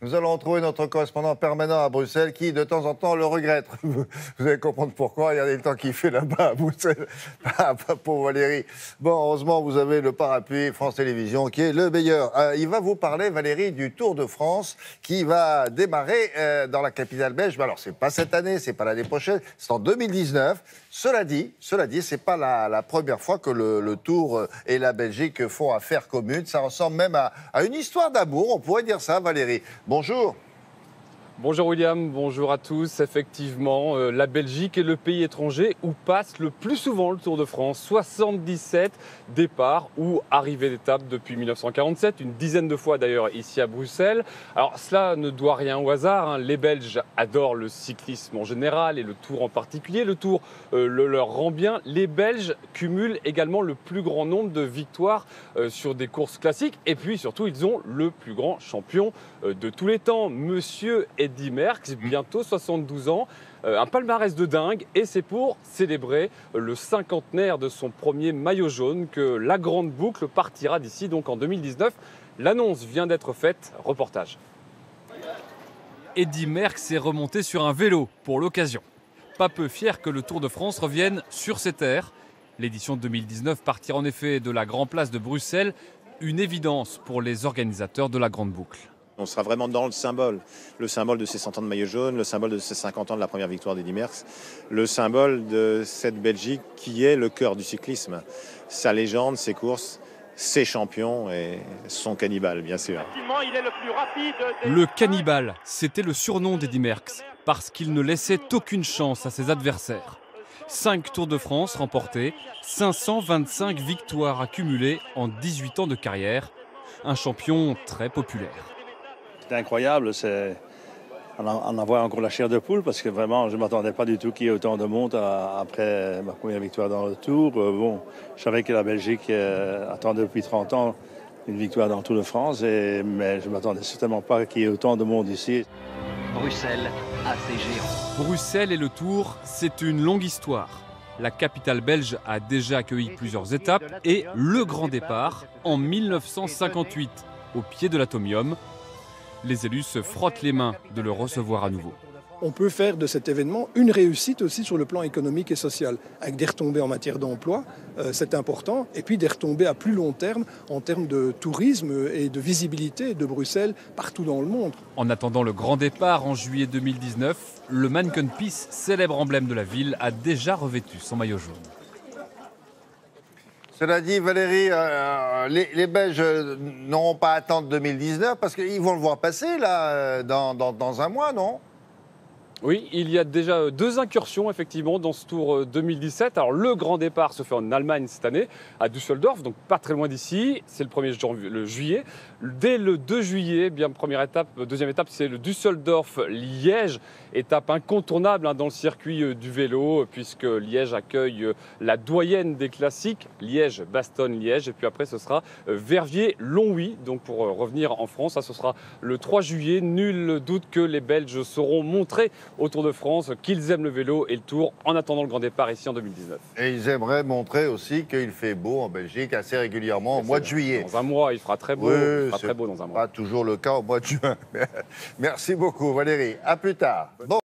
Nous allons retrouver notre correspondant permanent à Bruxelles qui, de temps en temps, le regrette. Vous allez comprendre pourquoi. Regardez le temps qu'il fait là-bas à Bruxelles. Pour Valérie. Bon, heureusement, vous avez le parapluie France Télévisions qui est le meilleur. Il va vous parler, Valérie, du Tour de France qui va démarrer dans la capitale belge. Mais alors, c'est pas cette année, c'est pas l'année prochaine, c'est en 2019. Cela dit, c'est pas la première fois que le Tour et la Belgique font affaire commune. Ça ressemble même à une histoire d'amour, on pourrait dire ça, Valérie. Bonjour. Bonjour William, bonjour à tous. Effectivement, la Belgique est le pays étranger où passe le plus souvent le Tour de France. 77 départs ou arrivées d'étapes depuis 1947, une dizaine de fois d'ailleurs ici à Bruxelles. Alors cela ne doit rien au hasard, hein. Les Belges adorent le cyclisme en général et le Tour en particulier. Le Tour le leur rend bien. Les Belges cumulent également le plus grand nombre de victoires sur des courses classiques. Et puis surtout, ils ont le plus grand champion de tous les temps, Monsieur Eddy Merckx, bientôt 72 ans, un palmarès de dingue, et c'est pour célébrer le cinquantenaire de son premier maillot jaune que la grande boucle partira d'ici donc en 2019. L'annonce vient d'être faite, reportage. Eddy Merckx est remonté sur un vélo pour l'occasion. Pas peu fier que le Tour de France revienne sur ses terres. L'édition 2019 partira en effet de la Grand Place de Bruxelles, une évidence pour les organisateurs de la grande boucle. On sera vraiment dans le symbole de ces 100 ans de maillot jaune, le symbole de ces 50 ans de la première victoire d'Eddy Merckx, le symbole de cette Belgique qui est le cœur du cyclisme. Sa légende, ses courses, ses champions et son cannibale, bien sûr. Le cannibale, c'était le surnom d'Eddy Merckx, parce qu'il ne laissait aucune chance à ses adversaires. 5 Tours de France remportés, 525 victoires accumulées en 18 ans de carrière. Un champion très populaire. C'est incroyable, on en voit encore la chair de poule parce que vraiment je ne m'attendais pas du tout qu'il y ait autant de monde après ma première victoire dans le Tour. Bon, je savais que la Belgique attendait depuis 30 ans une victoire dans le Tour de France, mais je ne m'attendais certainement pas qu'il y ait autant de monde ici. Bruxelles, assez géant. Bruxelles et le Tour, c'est une longue histoire. La capitale belge a déjà accueilli plusieurs étapes et le grand départ en 1958 au pied de l'Atomium. Les élus se frottent les mains de le recevoir à nouveau. On peut faire de cet événement une réussite aussi sur le plan économique et social, avec des retombées en matière d'emploi, c'est important, et puis des retombées à plus long terme en termes de tourisme et de visibilité de Bruxelles partout dans le monde. En attendant le grand départ en juillet 2019, le Manneken Pis, célèbre emblème de la ville, a déjà revêtu son maillot jaune. Cela dit, Valérie, les Belges n'auront pas à attendre 2019 parce qu'ils vont le voir passer là dans un mois, non ? Oui, il y a déjà 2 incursions effectivement dans ce Tour 2017. Alors le grand départ se fait en Allemagne cette année, à Düsseldorf, donc pas très loin d'ici. C'est le 1er juillet. Dès le 2 juillet, bien deuxième étape, c'est le Düsseldorf-Liège, étape incontournable dans le circuit du vélo, puisque Liège accueille la doyenne des classiques, Liège-Bastogne-Liège, et puis après ce sera Verviers-Longwy. Donc pour revenir en France, ça ce sera le 3 juillet. Nul doute que les Belges sauront montrer au Tour de France qu'ils aiment le vélo et le Tour en attendant le grand départ ici en 2019. Et ils aimeraient montrer aussi qu'il fait beau en Belgique assez régulièrement au mois de juillet. Dans un mois, il fera très beau. Oui, il fera très beau dans un mois. Pas toujours le cas au mois de juin. Merci beaucoup Valérie. À plus tard. Bon.